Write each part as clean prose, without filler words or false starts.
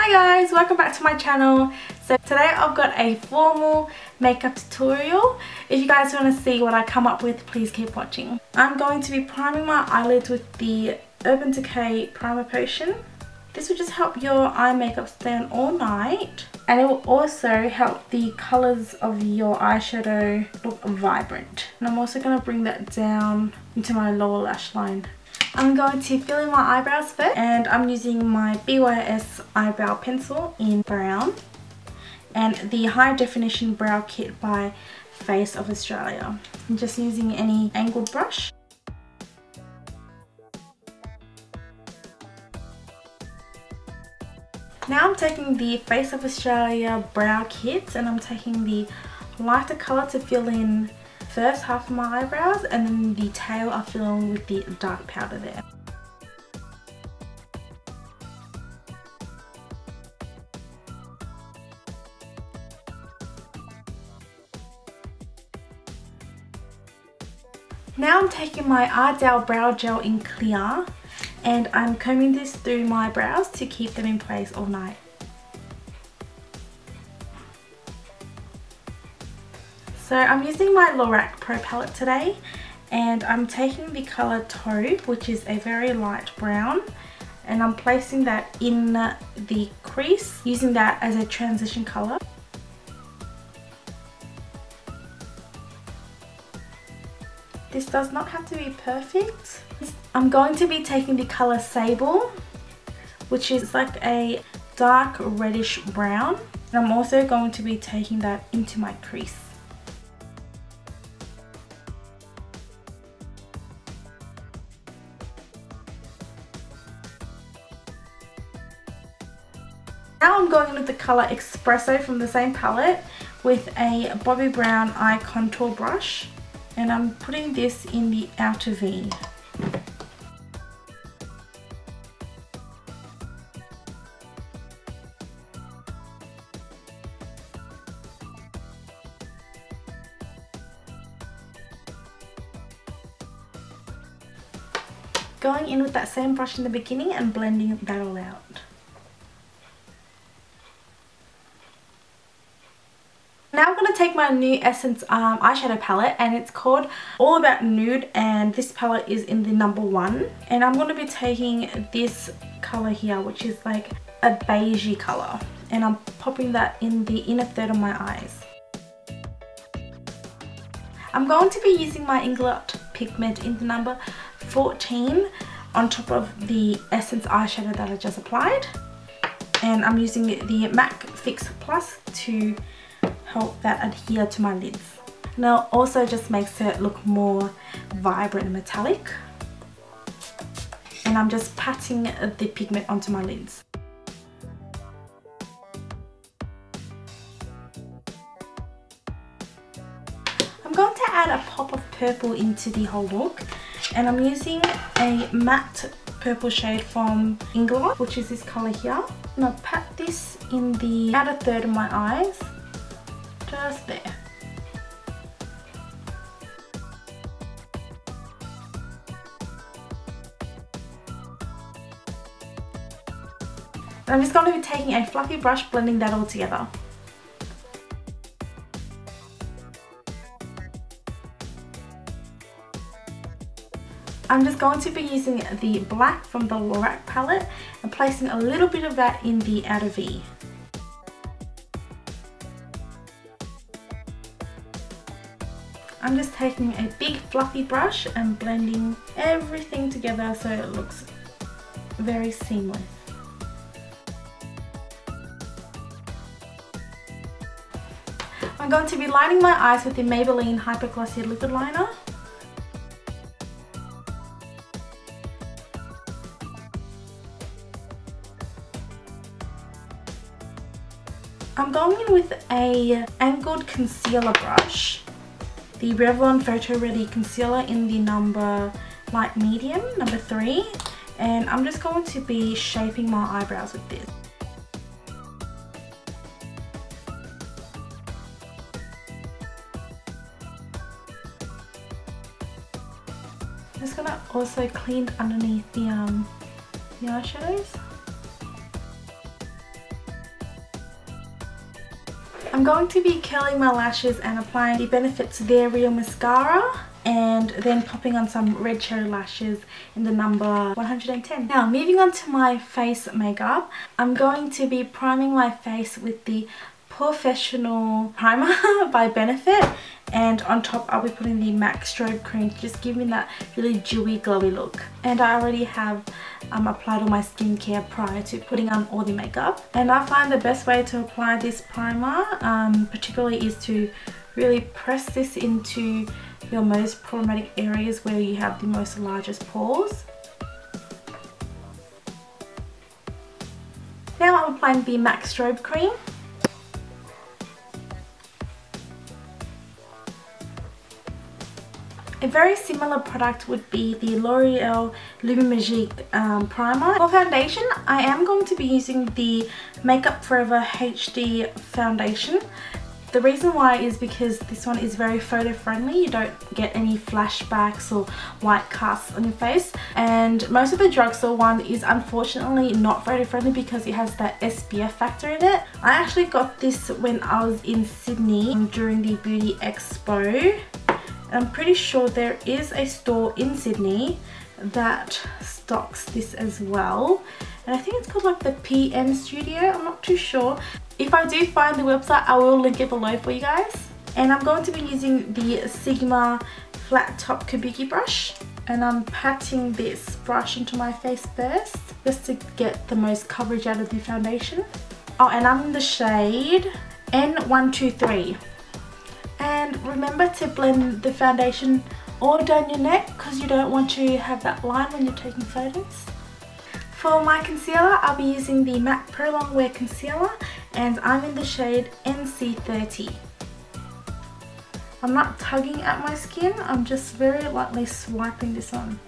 Hi guys, welcome back to my channel. So today I've got a formal makeup tutorial. If you guys want to see what I come up with, please keep watching. I'm going to be priming my eyelids with the Urban Decay primer potion. This will just help your eye makeup stay on all night, and it will also help the colours of your eyeshadow look vibrant. And I'm also going to bring that down into my lower lash line. I'm going to fill in my eyebrows first, and I'm using my BYS eyebrow pencil in brown and the high definition brow kit by Face of Australia. I'm just using any angled brush. Now I'm taking the Face of Australia brow kit and I'm taking the lighter colour to fill in first half of my eyebrows, and then the tail I fill in with the dark powder there. Now I'm taking my Ardell brow gel in clear and I'm combing this through my brows to keep them in place all night. So I'm using my LORAC Pro palette today, and I'm taking the colour Taupe, which is a very light brown, and I'm placing that in the crease, using that as a transition colour. This does not have to be perfect. I'm going to be taking the colour Sable, which is like a dark reddish brown, and I'm also going to be taking that into my crease. Now I'm going in with the colour Espresso from the same palette with a Bobbi brown eye contour brush, and I'm putting this in the outer V. Going in with that same brush in the beginning and blending that all out. Now I'm going to take my new Essence eyeshadow palette, and it's called All About Nude, and this palette is in the number 1. And I'm going to be taking this colour here, which is like a beigey colour, and I'm popping that in the inner third of my eyes. I'm going to be using my Inglot Pigment in the number 14 on top of the Essence eyeshadow that I just applied, and I'm using the MAC Fix Plus to help that adhere to my lids. Now also just makes it look more vibrant and metallic, and I'm just patting the pigment onto my lids. I'm going to add a pop of purple into the whole look, and I'm using a matte purple shade from Inglot, which is this colour here, and I'll pat this in the outer third of my eyes, just there. And I'm just going to be taking a fluffy brush, blending that all together. I'm just going to be using the black from the LORAC palette and placing a little bit of that in the outer V. I'm just taking a big fluffy brush and blending everything together so it looks very seamless. I'm going to be lining my eyes with the Maybelline Hyper Glossy Liquid Liner. I'm going in with a angled concealer brush, the Revlon Photo Ready Concealer in the number light medium, number 3, and I'm just going to be shaping my eyebrows with this. I'm just going to also clean underneath the eyeshadows. I'm going to be curling my lashes and applying the Benefit's They're Real mascara, and then popping on some red cherry lashes in the number 110. Now moving on to my face makeup, I'm going to be priming my face with the Porefessional primer by Benefit, and on top I'll be putting the MAC Strobe Cream to just give me that really dewy glowy look. And I already have applied all my skincare prior to putting on all the makeup, and I find the best way to apply this primer particularly is to really press this into your most problematic areas where you have the most largest pores. Now I'm applying the MAC Strobe Cream. A very similar product would be the L'Oreal Lumimagique primer. For foundation, I am going to be using the Makeup Forever HD foundation. The reason why is because this one is very photo friendly. You don't get any flashbacks or white casts on your face, and most of the drugstore one is unfortunately not photo friendly because it has that SPF factor in it. I actually got this when I was in Sydney during the Beauty Expo. I'm pretty sure there is a store in Sydney that stocks this as well, and I think it's called like the PM Studio. I'm not too sure. If I do find the website, I will link it below for you guys. And I'm going to be using the Sigma flat top kabuki brush, and I'm patting this brush into my face first just to get the most coverage out of the foundation. Oh, and I'm in the shade N123. And remember to blend the foundation all down your neck because you don't want to have that line when you're taking photos. For my concealer, I'll be using the MAC Prolong Wear Concealer, and I'm in the shade NC30. I'm not tugging at my skin, I'm just very lightly swiping this on.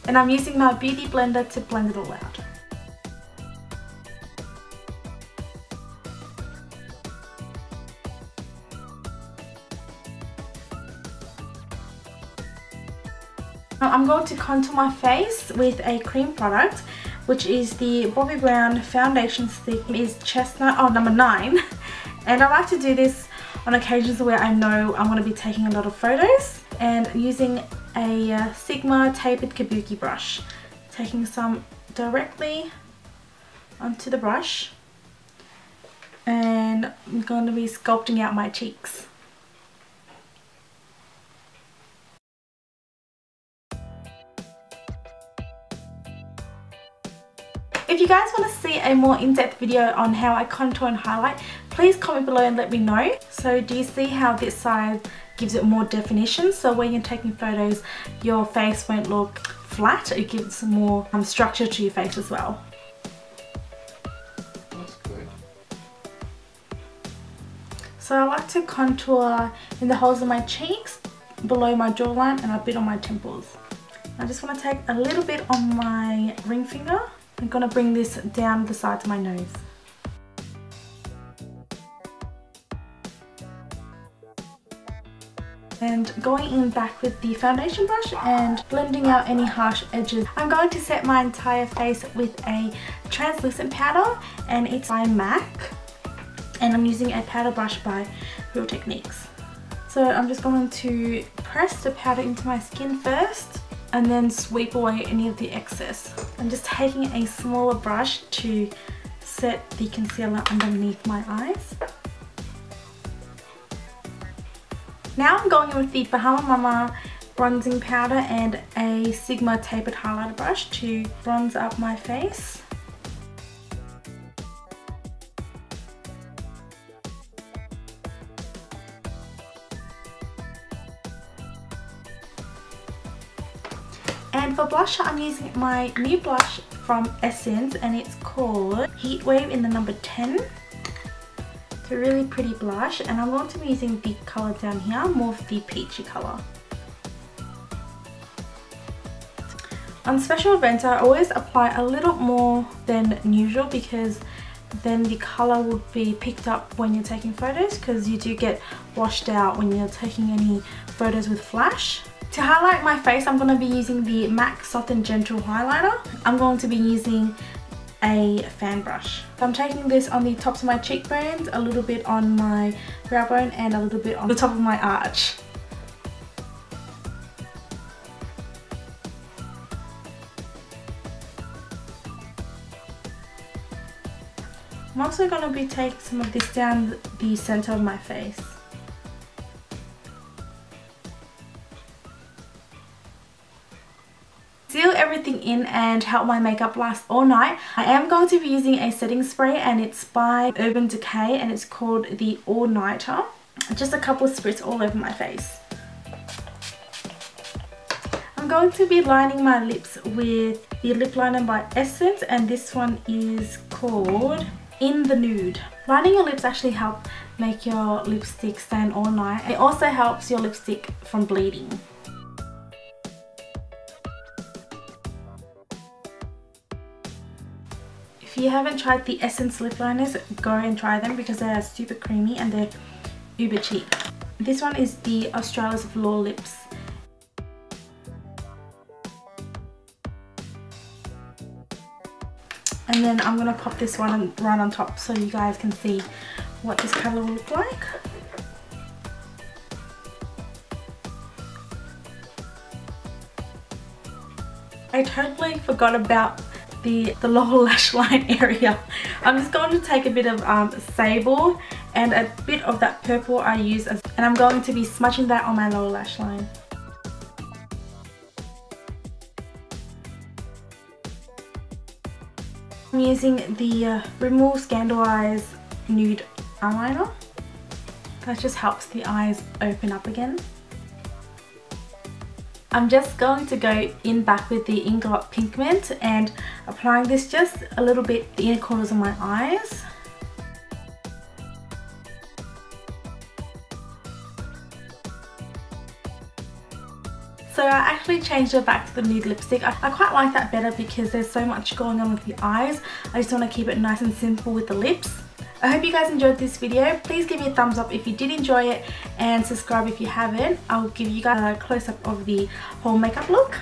And I'm using my beauty blender to blend it all out. I'm going to contour my face with a cream product, which is the Bobbi Brown foundation stick. It is Chestnut, oh, number 9. And I like to do this on occasions where I know I'm going to be taking a lot of photos, and using a Sigma tapered kabuki brush, taking some directly onto the brush, and I'm going to be sculpting out my cheeks. If you guys want to see a more in-depth video on how I contour and highlight, please comment below and let me know. So do you see how this side gives it more definition? So when you're taking photos, your face won't look flat. It gives more structure to your face as well. That's good. So I like to contour in the holes of my cheeks, below my jawline, and a bit on my temples. I just want to take a little bit on my ring finger. I'm going to bring this down the sides of my nose. And going in back with the foundation brush and blending out any harsh edges. I'm going to set my entire face with a translucent powder, and it's by MAC. And I'm using a powder brush by Real Techniques. So I'm just going to press the powder into my skin first, and then sweep away any of the excess. I'm just taking a smaller brush to set the concealer underneath my eyes. Now I'm going in with the Bahama Mama bronzing powder and a Sigma tapered highlighter brush to bronze up my face. And for blusher, I'm using my new blush from Essence, and it's called Heat Wave in the number 10. It's a really pretty blush, and I'm going to be using the colour down here, more of the peachy colour. On special events, I always apply a little more than usual because then the colour would be picked up when you're taking photos, because you do get washed out when you're taking any photos with flash. To highlight my face, I'm going to be using the MAC Soft and Gentle highlighter. I'm going to be using a fan brush. I'm taking this on the tops of my cheekbones, a little bit on my brow bone, and a little bit on the top of my arch. I'm also going to be taking some of this down the center of my face. Seal everything in and help my makeup last all night. I am going to be using a setting spray, and it's by Urban Decay, and it's called the All Nighter. Just a couple of spritz all over my face. I'm going to be lining my lips with the lip liner by Essence, and this one is called In the Nude. Lining your lips actually helps make your lipstick stand all night. It also helps your lipstick from bleeding. If you haven't tried the Essence lip liners, go and try them because they are super creamy and they're uber cheap. This one is the Australia's Velour Lips. And then I'm going to pop this one right on top so you guys can see what this colour will look like. I totally forgot about the lower lash line area. I'm just going to take a bit of Sable and a bit of that purple I use, and I'm going to be smudging that on my lower lash line. I'm using the Rimmel Scandaleyes Nude eyeliner. That just helps the eyes open up again. I'm just going to go in back with the Inglot Pigment and applying this just a little bit the inner corners of my eyes. So I actually changed it back to the nude lipstick. I quite like that better because there's so much going on with the eyes. I just want to keep it nice and simple with the lips. I hope you guys enjoyed this video. Please give me a thumbs up if you did enjoy it, and subscribe if you haven't. I'll give you guys a close-up of the whole makeup look.